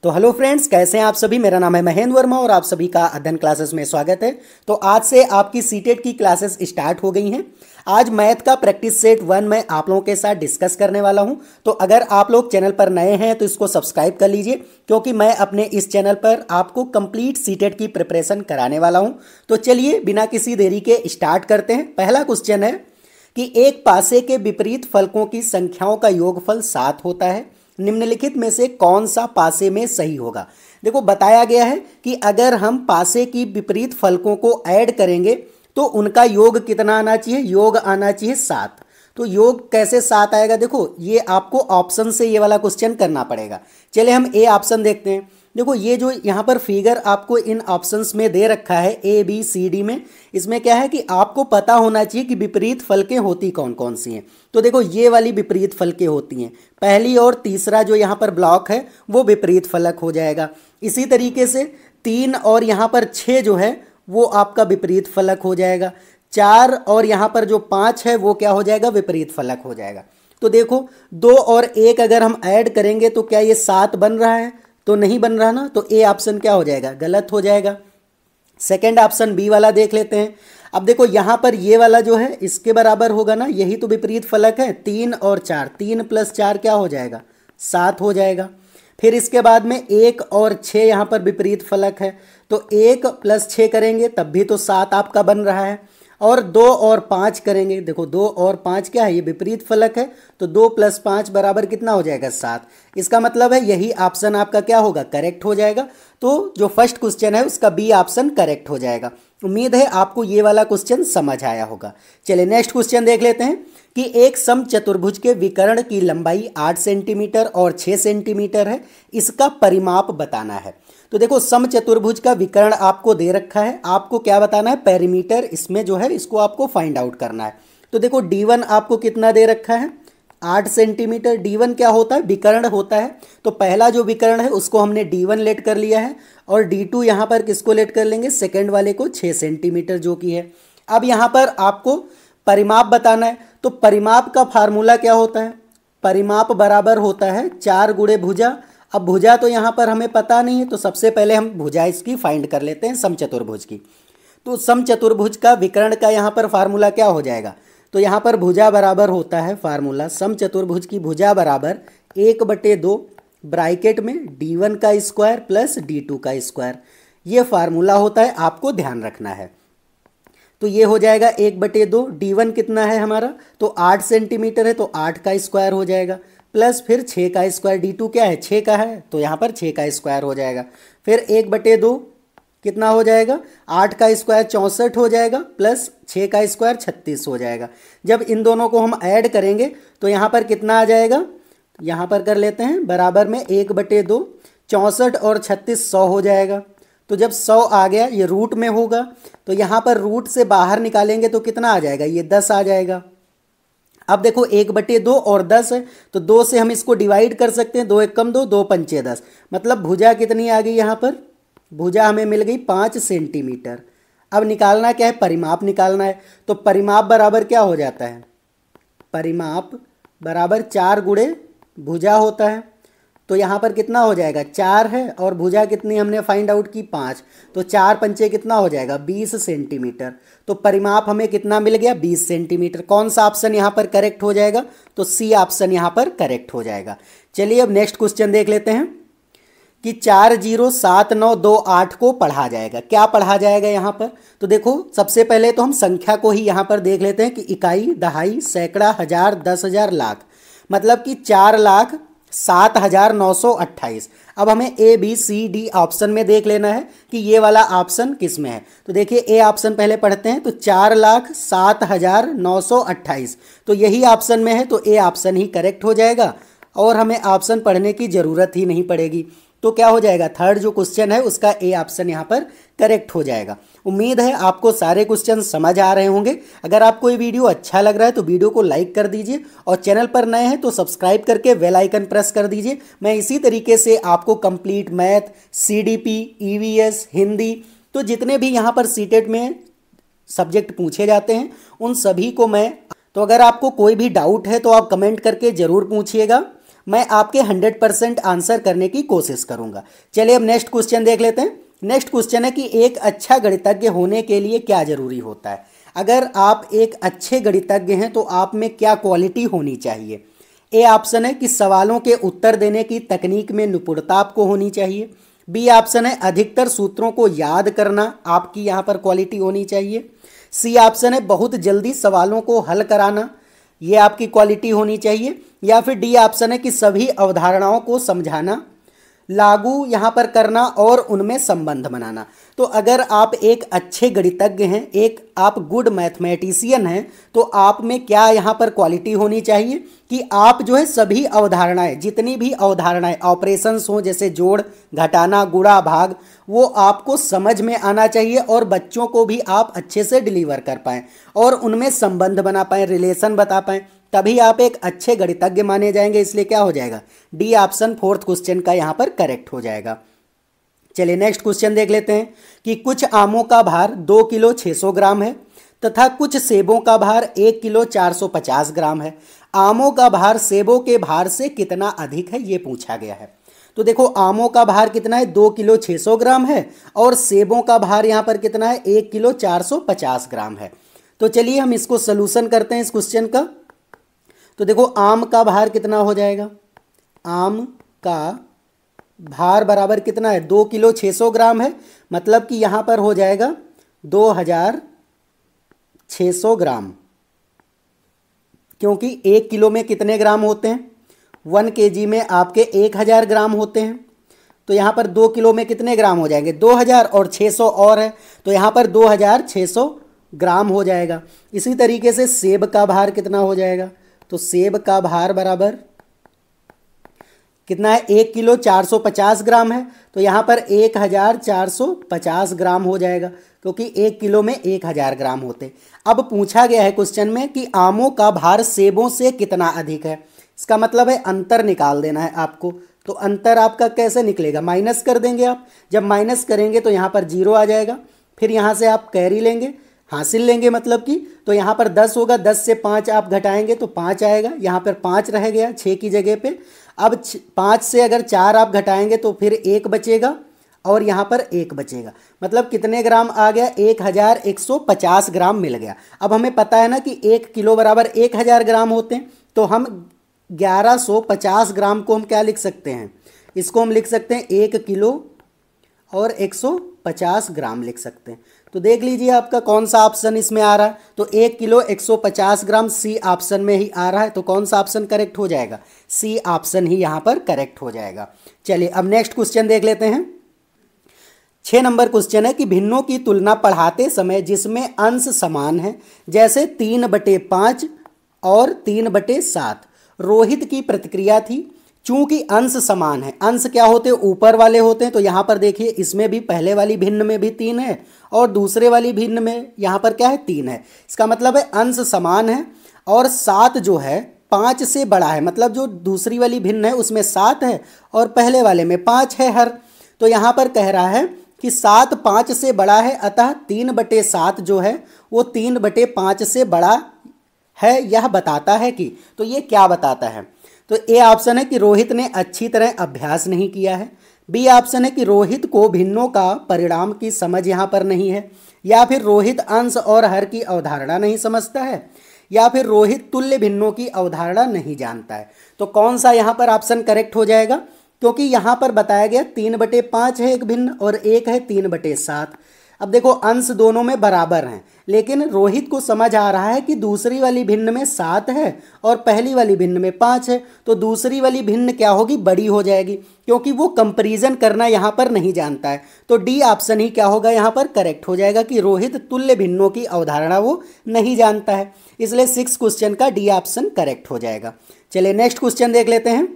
तो hello friends, कैसे हैं आप सभी। मेरा नाम है महेंद्र वर्मा और आप सभी का अध्ययन क्लासेस में स्वागत है। तो आज से आपकी सीटेट की क्लासेस स्टार्ट हो गई हैं। आज मैथ का प्रैक्टिस सेट 1 मैं आप लोगों के साथ डिस्कस करने वाला हूं। तो अगर आप लोग चैनल पर नए हैं तो इसको सब्सक्राइब कर लीजिए, क्योंकि मैं अपने इस चैनल पर आपको कंप्लीट सीटेट की प्रिपरेशन कराने वाला हूं। तो चलिए बिना किसी देरी के स्टार्ट करते हैं। पहला क्वेश्चन है कि एक पासे के विपरीत फलकों की संख्याओं का योगफल 7 होता है। निम्नलिखित में से कौन सा पासे में सही होगा। देखो, बताया गया है कि अगर हम पासे की विपरीत फलकों को ऐड करेंगे तो उनका योग कितना आना चाहिए। योग आना चाहिए 7। तो योग कैसे 7 आएगा। देखो, ये आपको ऑप्शन से ये वाला क्वेश्चन करना पड़ेगा। चलिए हम ए ऑप्शन देखते हैं। देखो, ये जो यहाँ पर फिगर आपको इन ऑप्शंस में दे रखा है ए बी सी डी में, इसमें क्या है कि आपको पता होना चाहिए कि विपरीत फलकें होती कौन कौन सी हैं। तो देखो, ये वाली विपरीत फलकें होती हैं। पहली और तीसरा जो यहाँ पर ब्लॉक है वो विपरीत फलक हो जाएगा। इसी तरीके से 3 और यहाँ पर 6 जो है वो आपका विपरीत फलक हो जाएगा। 4 और यहाँ पर जो 5 है वो क्या हो जाएगा, विपरीत फलक हो जाएगा। तो देखो, 2 और 1 अगर हम ऐड करेंगे तो क्या ये 7 बन रहा है। तो नहीं बन रहा ना, तो ए ऑप्शन क्या हो जाएगा, गलत हो जाएगा। सेकंड ऑप्शन बी वाला देख लेते हैं। अब देखो, यहां पर ये वाला जो है इसके बराबर होगा ना, यही तो विपरीत फलक है। 3 और 4, 3 + 4 क्या हो जाएगा, 7 हो जाएगा। फिर इसके बाद में 1 और 6 यहाँ पर विपरीत फलक है, तो 1 + 6 करेंगे तब भी तो 7 आपका बन रहा है। और 2 और 5 करेंगे, देखो 2 और 5 क्या है, ये विपरीत फलक है। तो 2 + 5 बराबर कितना हो जाएगा, 7। इसका मतलब है यही ऑप्शन आपका क्या होगा, करेक्ट हो जाएगा। तो जो फर्स्ट क्वेश्चन है उसका बी ऑप्शन करेक्ट हो जाएगा। उम्मीद है आपको ये वाला क्वेश्चन समझ आया होगा। चलिए नेक्स्ट क्वेश्चन देख लेते हैं कि एक समचतुर्भुज के विकर्ण की लंबाई 8 सेंटीमीटर और 6 सेंटीमीटर है। इसका परिमाप बताना है। तो देखो, समचतुर्भुज का विकर्ण आपको दे रखा है, आपको क्या बताना है, पेरीमीटर इसमें जो है इसको आपको फाइंड आउट करना है। तो देखो, D1 आपको कितना दे रखा है, 8 सेंटीमीटर। D1 क्या होता है, विकर्ण होता है। तो पहला जो विकर्ण है उसको हमने D1 लेट कर लिया है, और D2 यहाँ पर किसको लेट कर लेंगे, सेकेंड वाले को, 6 सेंटीमीटर जो कि है। अब यहाँ पर आपको परिमाप बताना है। तो परिमाप का फार्मूला क्या होता है, परिमाप बराबर होता है 4 गुणे भुजा। अब भुजा तो यहाँ पर हमें पता नहीं है, तो सबसे पहले हम भुजा इसकी फाइंड कर लेते हैं, समचतुर्भुज की। तो समचतुर्भुज का विकर्ण का यहाँ पर फार्मूला क्या हो जाएगा, तो यहाँ पर भुजा बराबर होता है फार्मूला, समचतुर्भुज की भुजा बराबर 1/2 ब्रैकेट में D1 का स्क्वायर प्लस D2 का स्क्वायर। ये फार्मूला होता है, आपको ध्यान रखना है। तो ये हो जाएगा 1/2। D1 कितना है हमारा, तो 8 सेंटीमीटर है, तो 8 का स्क्वायर हो जाएगा, प्लस फिर 6 का स्क्वायर। D2 क्या है, 6 का है, तो यहाँ पर 6 का स्क्वायर हो जाएगा। फिर 1/2 कितना हो जाएगा, 8 का स्क्वायर 64 हो जाएगा, प्लस 6 का स्क्वायर 36 हो जाएगा। जब इन दोनों को हम ऐड करेंगे तो यहाँ पर कितना आ जाएगा, यहाँ पर कर लेते हैं बराबर में 1/2, 64 और 36 100 हो जाएगा। तो जब 100 आ गया, ये रूट में होगा, तो यहाँ पर रूट से बाहर निकालेंगे तो कितना आ जाएगा, ये 10 आ जाएगा। अब देखो, 1/2 और 10 है, तो 2 से हम इसको डिवाइड कर सकते हैं, 2 1 कम 2, 2 पंचे 10। मतलब भुजा कितनी आ गई, यहाँ पर भुजा हमें मिल गई 5 सेंटीमीटर। अब निकालना क्या है, परिमाप निकालना है। तो परिमाप बराबर क्या हो जाता है, परिमाप बराबर 4 गुणे भुजा होता है। तो यहाँ पर कितना हो जाएगा, 4 है, और भुजा कितनी हमने फाइंड आउट की, 5। तो 4 पंचे कितना हो जाएगा, 20 सेंटीमीटर। तो परिमाप हमें कितना मिल गया, 20 सेंटीमीटर। कौन सा ऑप्शन यहाँ पर करेक्ट हो जाएगा, तो सी ऑप्शन यहाँ पर करेक्ट हो जाएगा। चलिए अब नेक्स्ट क्वेश्चन देख लेते हैं कि 407928 को पढ़ा जाएगा। क्या पढ़ा जाएगा यहाँ पर, तो देखो सबसे पहले तो हम संख्या को ही यहाँ पर देख लेते हैं कि इकाई, दहाई, सैकड़ा, हजार, 10,000, लाख। मतलब कि 4,07,928। अब हमें A B C D option में देख लेना है कि ये वाला ऑप्शन किस में है। तो देखिए, ए ऑप्शन पहले पढ़ते हैं। तो 4,07,928, तो यही ऑप्शन में है, तो ए ऑप्शन ही करेक्ट हो जाएगा, और हमें ऑप्शन पढ़ने की ज़रूरत ही नहीं पड़ेगी। तो क्या हो जाएगा, थर्ड जो क्वेश्चन है उसका ए ऑप्शन यहाँ पर करेक्ट हो जाएगा। उम्मीद है आपको सारे क्वेश्चन समझ आ रहे होंगे। अगर आपको ये वीडियो अच्छा लग रहा है तो वीडियो को लाइक कर दीजिए, और चैनल पर नए हैं तो सब्सक्राइब करके बेल आइकन प्रेस कर दीजिए। मैं इसी तरीके से आपको complete math, CDP, EVS, Hindi, तो जितने भी यहाँ पर सीटेट में सब्जेक्ट पूछे जाते हैं उन सभी को मैं, तो अगर आपको कोई भी डाउट है तो आप कमेंट करके ज़रूर पूछिएगा। मैं आपके 100% आंसर करने की कोशिश करूंगा। चलिए अब नेक्स्ट क्वेश्चन देख लेते हैं। नेक्स्ट क्वेश्चन है कि एक अच्छा गणितज्ञ होने के लिए क्या जरूरी होता है। अगर आप एक अच्छे गणितज्ञ हैं तो आप में क्या क्वालिटी होनी चाहिए। ए ऑप्शन है कि सवालों के उत्तर देने की तकनीक में निपुणता आपको होनी चाहिए। बी ऑप्शन है अधिकतर सूत्रों को याद करना आपकी यहाँ पर क्वालिटी होनी चाहिए। सी ऑप्शन है बहुत जल्दी सवालों को हल कराना, ये आपकी क्वालिटी होनी चाहिए। या फिर डी ऑप्शन है कि सभी अवधारणाओं को समझाना, लागू यहाँ पर करना और उनमें संबंध बनाना। तो अगर आप एक अच्छे गणितज्ञ हैं, एक आप गुड मैथमेटिशियन हैं, तो आप में क्या यहाँ पर क्वालिटी होनी चाहिए कि आप जो है सभी अवधारणाएं, जितनी भी अवधारणाएं ऑपरेशंस हों जैसे जोड़, घटाना, गुणा, भाग, वो आपको समझ में आना चाहिए और बच्चों को भी आप अच्छे से डिलीवर कर पाएँ और उनमें संबंध बना पाएँ, रिलेशन बता पाएँ, तभी आप एक अच्छे गणितज्ञ माने जाएंगे। इसलिए क्या हो जाएगा, डी ऑप्शन फोर्थ क्वेश्चन का यहाँ पर करेक्ट हो जाएगा। चलिए नेक्स्ट क्वेश्चन देख लेते हैं कि कुछ आमों का भार 2 किलो 600 ग्राम है तथा कुछ सेबों का भार 1 किलो 450 ग्राम है। आमों का भार सेबों के भार से कितना अधिक है, ये पूछा गया है। तो देखो आमों का भार कितना है, 2 किलो 600 ग्राम है और सेबों का भार यहाँ पर कितना है, 1 किलो 450 ग्राम है। तो चलिए हम इसको सोल्यूशन करते हैं इस क्वेश्चन का। तो देखो आम का भार कितना हो जाएगा, आम का भार बराबर कितना है, 2 किलो 600 ग्राम है, मतलब कि यहाँ पर हो जाएगा 2600 ग्राम, क्योंकि 1 किलो में कितने ग्राम होते हैं, 1 kg में आपके 1000 ग्राम होते हैं। तो यहाँ पर 2 किलो में कितने ग्राम हो जाएंगे, 2000 और 600 और है, तो यहाँ पर 2600 ग्राम हो जाएगा। इसी तरीके से सेब का भार कितना हो जाएगा, तो सेब का भार बराबर कितना है, 1 किलो 450 ग्राम है, तो यहाँ पर 1450 ग्राम हो जाएगा, क्योंकि 1 किलो में 1000 ग्राम होते। अब पूछा गया है क्वेश्चन में कि आमों का भार सेबों से कितना अधिक है। इसका मतलब है अंतर निकाल देना है आपको। तो अंतर आपका कैसे निकलेगा, माइनस कर देंगे आप। जब माइनस करेंगे तो यहाँ पर 0 आ जाएगा, फिर यहाँ से आप कैरी लेंगे, हासिल लेंगे मतलब कि, तो यहाँ पर 10 होगा, 10 से 5 आप घटाएंगे तो 5 आएगा, यहाँ पर 5 रह गया 6 की जगह पे। अब 5 से अगर 4 आप घटाएंगे तो फिर 1 बचेगा और यहाँ पर 1 बचेगा, मतलब कितने ग्राम आ गया, 1150 ग्राम मिल गया। अब हमें पता है ना कि 1 किलो बराबर 1000 ग्राम होते हैं, तो हम 1150 ग्राम को हम क्या लिख सकते हैं, इसको हम लिख सकते हैं 1 किलो और 150 ग्राम लिख सकते हैं। तो देख लीजिए आपका कौन सा ऑप्शन इसमें आ रहा है। तो 1 किलो 150 ग्राम सी ऑप्शन में ही आ रहा है, तो कौन सा ऑप्शन करेक्ट हो जाएगा, सी ऑप्शन ही यहाँ पर करेक्ट हो जाएगा। चलिए अब नेक्स्ट क्वेश्चन देख लेते हैं। 6 नंबर क्वेश्चन है कि भिन्नों की तुलना पढ़ाते समय जिसमें अंश समान है, जैसे 3/5 और 3/7, रोहित की प्रतिक्रिया थी। चूंकि अंश समान है, अंश क्या होते हैं, ऊपर वाले होते हैं, तो यहाँ पर देखिए इसमें भी पहले वाली भिन्न में भी 3 है और दूसरे वाली भिन्न में यहाँ पर क्या है, 3 है। इसका मतलब है अंश समान है और 7 जो है 5 से बड़ा है, मतलब जो दूसरी वाली भिन्न है उसमें 7 है और पहले वाले में 5 है हर। तो यहाँ पर कह रहा है कि 7 5 से बड़ा है, अतः 3/7 जो है वो 3/5 से बड़ा है, यह बताता है कि, तो ये क्या बताता है। तो ए ऑप्शन है कि रोहित ने अच्छी तरह अभ्यास नहीं किया है। बी ऑप्शन है कि रोहित को भिन्नों का परिणाम की समझ यहाँ पर नहीं है, या फिर रोहित अंश और हर की अवधारणा नहीं समझता है, या फिर रोहित तुल्य भिन्नों की अवधारणा नहीं जानता है। तो कौन सा यहाँ पर ऑप्शन करेक्ट हो जाएगा, क्योंकि यहाँ पर बताया गया 3/5 है एक भिन्न और एक है 3/7। अब देखो अंश दोनों में बराबर हैं, लेकिन रोहित को समझ आ रहा है कि दूसरी वाली भिन्न में 7 है और पहली वाली भिन्न में 5 है, तो दूसरी वाली भिन्न क्या होगी, बड़ी हो जाएगी, क्योंकि वो कंपैरिजन करना यहाँ पर नहीं जानता है। तो डी ऑप्शन ही क्या होगा यहाँ पर करेक्ट हो जाएगा कि रोहित तुल्य भिन्नों की अवधारणा वो नहीं जानता है। इसलिए 6 क्वेश्चन का डी ऑप्शन करेक्ट हो जाएगा। चलिए नेक्स्ट क्वेश्चन देख लेते हैं।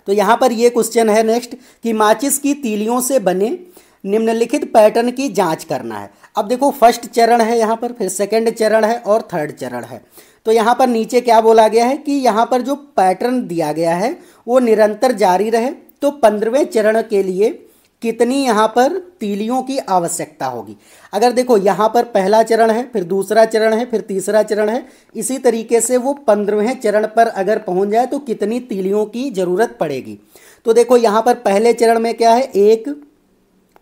तो यहाँ पर ये क्वेश्चन है नेक्स्ट कि माचिस की तीलियों से बने निम्नलिखित पैटर्न की जांच करना है। अब देखो फर्स्ट चरण है यहाँ पर, फिर सेकंड चरण है और थर्ड चरण है। तो यहाँ पर नीचे क्या बोला गया है कि यहाँ पर जो पैटर्न दिया गया है वो निरंतर जारी रहे। तो 15वें चरण के लिए कितनी यहाँ पर तीलियों की आवश्यकता होगी। अगर देखो यहाँ पर पहला चरण है, फिर दूसरा चरण है, फिर तीसरा चरण है, इसी तरीके से वो 15वें चरण पर अगर पहुँच जाए तो कितनी तीलियों की ज़रूरत पड़ेगी। तो देखो यहाँ पर पहले चरण में क्या है, 1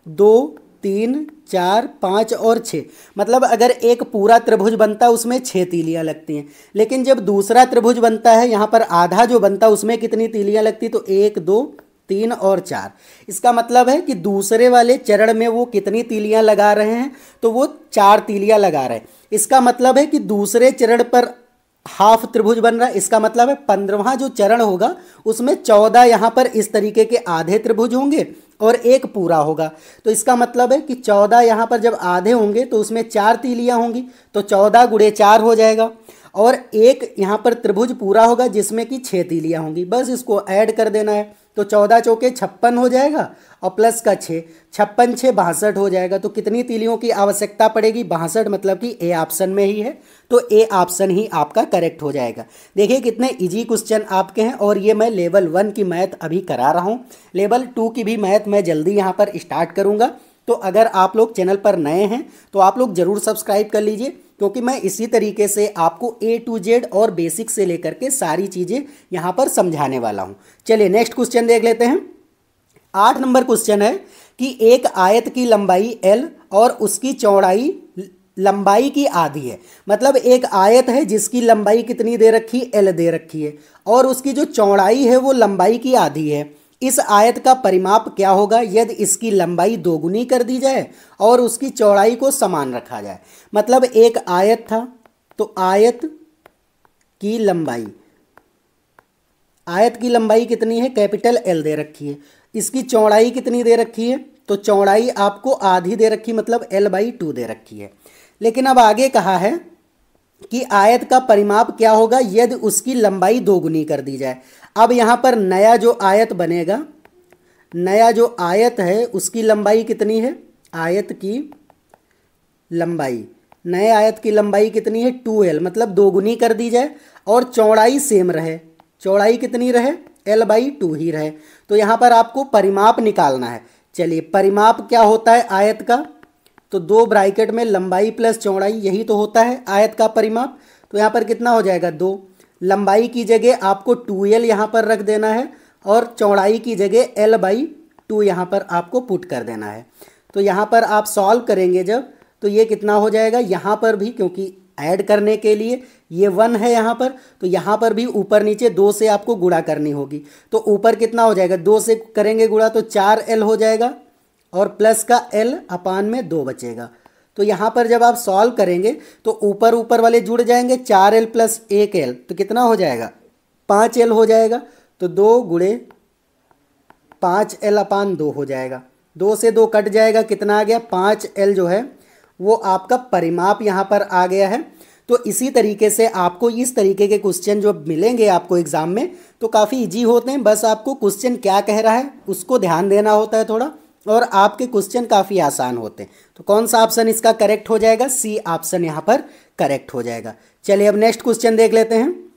2 3 4 5 और 6, मतलब अगर एक पूरा त्रिभुज बनता है उसमें 6 तीलियां लगती हैं। लेकिन जब दूसरा त्रिभुज बनता है, यहाँ पर आधा जो बनता है उसमें कितनी तीलियां लगती, तो 1 2 3 और 4। इसका मतलब है कि दूसरे वाले चरण में वो कितनी तीलियां लगा रहे हैं, तो वो 4 तीलियां लगा रहे हैं। इसका मतलब है कि दूसरे चरण पर हाफ त्रिभुज बन रहा है। इसका मतलब है 15वां जो चरण होगा उसमें 14 यहाँ पर इस तरीके के आधे त्रिभुज होंगे और एक पूरा होगा। तो इसका मतलब है कि 14 यहाँ पर जब आधे होंगे तो उसमें 4 तीलियां होंगी, तो 14 गुणे 4 हो जाएगा। और एक यहाँ पर त्रिभुज पूरा होगा जिसमें कि 6 तीलियां होंगी, बस इसको ऐड कर देना है। तो 14 चौके 56 हो जाएगा और प्लस का 6, 56 6 62 हो जाएगा। तो कितनी तीलियों की आवश्यकता पड़ेगी, 62, मतलब कि ए ऑप्शन में ही है, तो ए ऑप्शन ही आपका करेक्ट हो जाएगा। देखिए कितने इजी क्वेश्चन आपके हैं, और ये मैं लेवल 1 की मैथ अभी करा रहा हूँ। लेवल 2 की भी मैथ मैं जल्दी यहाँ पर स्टार्ट करूँगा। तो अगर आप लोग चैनल पर नए हैं तो आप लोग ज़रूर सब्सक्राइब कर लीजिए, क्योंकि मैं इसी तरीके से आपको A to Z और बेसिक से लेकर के सारी चीज़ें यहाँ पर समझाने वाला हूँ। चलिए नेक्स्ट क्वेश्चन देख लेते हैं। 8 नंबर क्वेश्चन है कि एक आयत की लंबाई L और उसकी चौड़ाई लंबाई की आधी है। मतलब एक आयत है जिसकी लंबाई कितनी दे रखी, L दे रखी है, और उसकी जो चौड़ाई है वो लंबाई की आधी है। इस आयत का परिमाप क्या होगा यदि इसकी लंबाई दोगुनी कर दी जाए और उसकी चौड़ाई को समान रखा जाए। मतलब एक आयत था, तो आयत की लंबाई कितनी है, कैपिटल L दे रखी है। इसकी चौड़ाई कितनी दे रखी है, तो चौड़ाई आपको आधी दे रखी, मतलब L/2 दे रखी है। लेकिन अब आगे कहा है कि आयत का परिमाप क्या होगा यदि उसकी लंबाई दोगुनी कर दी जाए। अब यहाँ पर नया जो आयत बनेगा, नया जो आयत है उसकी लंबाई कितनी है, आयत की लंबाई, नए आयत की लंबाई कितनी है, 2L, मतलब दोगुनी कर दी जाए और चौड़ाई सेम रहे। चौड़ाई कितनी रहे, L/2 ही रहे। तो यहाँ पर आपको परिमाप निकालना है। चलिए परिमाप क्या होता है आयत का, तो 2 ब्रैकेट में लंबाई प्लस चौड़ाई, यही तो होता है आयत का परिमाप। तो यहाँ पर कितना हो जाएगा, 2। लंबाई की जगह आपको 2L यहाँ पर रख देना है और चौड़ाई की जगह L/2 यहाँ पर आपको पुट कर देना है। तो यहाँ पर आप सॉल्व करेंगे जब, तो ये कितना हो जाएगा, यहाँ पर भी क्योंकि ऐड करने के लिए ये 1 है यहाँ पर, तो यहाँ पर भी ऊपर नीचे 2 से आपको गुणा करनी होगी। तो ऊपर कितना हो जाएगा, 2 से करेंगे गुणा तो 4L हो जाएगा और प्लस का L/2 बचेगा। तो यहाँ पर जब आप सॉल्व करेंगे तो ऊपर ऊपर वाले जुड़ जाएंगे, 4L प्लस 1L, तो कितना हो जाएगा, 5L हो जाएगा। तो 2 गुणे 5L/2 हो जाएगा। 2 से 2 कट जाएगा, कितना आ गया, 5L जो है वो आपका परिमाप यहाँ पर आ गया है। तो इसी तरीके से आपको इस तरीके के क्वेश्चन जो मिलेंगे आपको एग्जाम में तो काफ़ी इजी होते हैं। बस आपको क्वेश्चन क्या कह रहा है उसको ध्यान देना होता है थोड़ा, और आपके क्वेश्चन काफ़ी आसान होते हैं। तो कौन सा ऑप्शन इसका करेक्ट हो जाएगा, सी ऑप्शन यहाँ पर करेक्ट हो जाएगा। चलिए अब नेक्स्ट क्वेश्चन देख लेते हैं।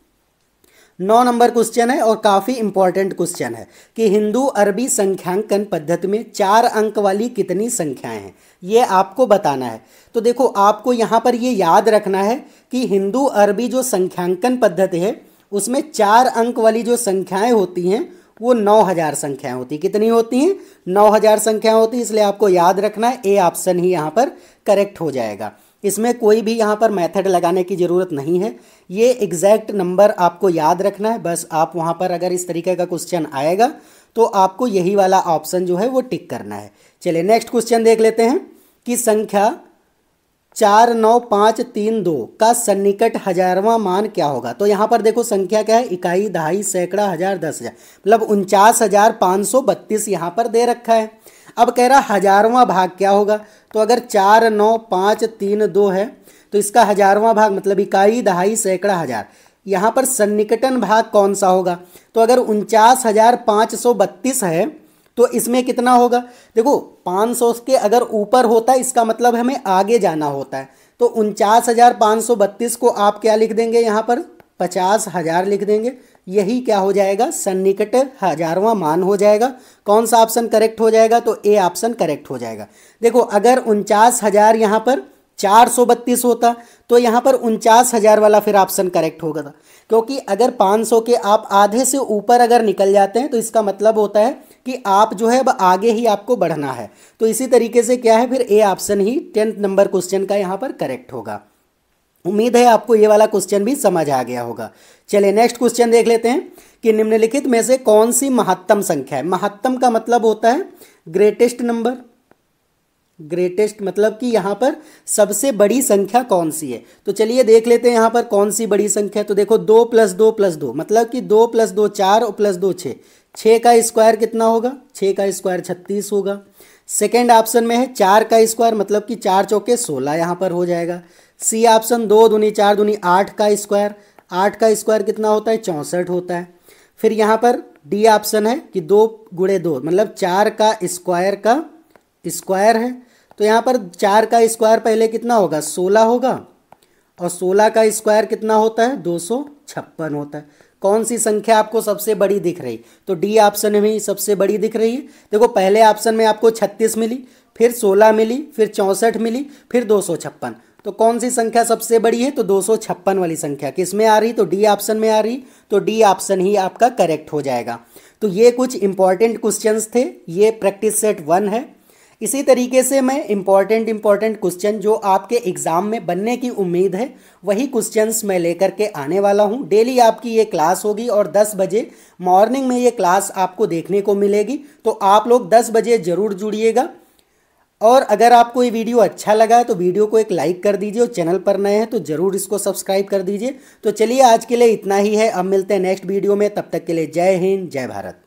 9 नंबर क्वेश्चन है और काफ़ी इंपॉर्टेंट क्वेश्चन है कि हिंदू अरबी संख्यांकन पद्धति में 4 अंक वाली कितनी संख्याएं हैं, ये आपको बताना है। तो देखो आपको यहाँ पर ये याद रखना है कि हिंदू अरबी जो संख्यांकन पद्धति है उसमें 4 अंक वाली जो संख्याएं होती हैं वो 9000 संख्याएं होती, कितनी होती हैं, 9000 संख्याएं होती। इसलिए आपको याद रखना है ए ऑप्शन ही यहाँ पर करेक्ट हो जाएगा। इसमें कोई भी यहाँ पर मेथड लगाने की ज़रूरत नहीं है, ये एग्जैक्ट नंबर आपको याद रखना है। बस आप वहाँ पर अगर इस तरीके का क्वेश्चन आएगा तो आपको यही वाला ऑप्शन जो है वो टिक करना है। चलिए नेक्स्ट क्वेश्चन देख लेते हैं कि संख्या 49532 का सन्निकट हजारवां मान क्या होगा। तो यहाँ पर देखो संख्या क्या है, इकाई, दहाई, सैकड़ा, हजार, 10,000, मतलब 49,532 यहाँ पर दे रखा है। अब कह रहा हजारवां भाग क्या होगा, तो अगर 49532 है तो इसका हजारवां भाग मतलब इकाई, दहाई, सैकड़ा, हजार, यहाँ पर सन्निकटन भाग कौन सा होगा। तो अगर 49,532 है तो इसमें कितना होगा, देखो 500 के अगर ऊपर होता है इसका मतलब हमें आगे जाना होता है। तो 49,532 को आप क्या लिख देंगे, यहाँ पर 50,000 लिख देंगे, यही क्या हो जाएगा, सन्निकट हजारवां मान हो जाएगा। कौन सा ऑप्शन करेक्ट हो जाएगा, तो ए ऑप्शन करेक्ट हो जाएगा। देखो अगर 49,000 यहाँ पर 432 होता तो यहाँ पर 49,000 वाला फिर ऑप्शन करेक्ट होगा था, क्योंकि अगर 500 के आप आधे से ऊपर अगर निकल जाते हैं तो इसका मतलब होता है कि आप जो है अब आगे ही आपको बढ़ना है। तो इसी तरीके से क्या है, फिर A option he 10th number question का यहाँ पर करेक्ट होगा। उम्मीद है आपको ये वाला क्वेश्चन भी समझ आ गया होगा। चलिए नेक्स्ट क्वेश्चन देख लेते हैं कि निम्नलिखित में से कौन सी महत्तम संख्या है। महत्तम का मतलब होता है ग्रेटेस्ट नंबर, ग्रेटेस्ट मतलब कि यहाँ पर सबसे बड़ी संख्या कौन सी है। तो चलिए देख लेते हैं यहाँ पर कौन सी बड़ी संख्या। तो देखो 2 + 2 + 2 मतलब कि 2 + 2 4 और +2 6। 6 का स्क्वायर कितना होगा, 6 का स्क्वायर 36 होगा। सेकेंड ऑप्शन में है 4 का स्क्वायर मतलब कि 4 चौके 16 यहाँ पर हो जाएगा। सी ऑप्शन 2 दूनी 4 दूनी 8 का स्क्वायर, 8 का स्क्वायर कितना होता है, 64 होता है। फिर यहाँ पर डी ऑप्शन है कि 2 × 2 मतलब 4 का स्क्वायर का स्क्वायर है। तो यहाँ पर 4 का स्क्वायर पहले कितना होगा, 16 होगा, और 16 का स्क्वायर कितना होता है, 256 होता है। कौन सी संख्या आपको सबसे बड़ी दिख रही, तो डी ऑप्शन में ही सबसे बड़ी दिख रही है। देखो पहले ऑप्शन में आपको 36 मिली, फिर 16 मिली, फिर 64 मिली, फिर 256। तो कौन सी संख्या सबसे बड़ी है, तो 256 वाली संख्या किस में आ रही, तो डी ऑप्शन में आ रही। तो डी ऑप्शन ही आपका करेक्ट हो जाएगा। तो ये कुछ इंपॉर्टेंट क्वेश्चंस थे, ये प्रैक्टिस सेट 1 है। इसी तरीके से मैं इंपॉर्टेंट क्वेश्चन जो आपके एग्जाम में बनने की उम्मीद है वही क्वेश्चंस मैं लेकर के आने वाला हूं। डेली आपकी ये क्लास होगी और 10 बजे मॉर्निंग में ये क्लास आपको देखने को मिलेगी। तो आप लोग 10 बजे ज़रूर जुड़िएगा। और अगर आपको ये वीडियो अच्छा लगा है तो वीडियो को एक लाइक कर दीजिए, और चैनल पर नए हैं तो ज़रूर इसको सब्सक्राइब कर दीजिए। तो चलिए आज के लिए इतना ही है, अब मिलते हैं नेक्स्ट वीडियो में। तब तक के लिए जय हिंद, जय भारत।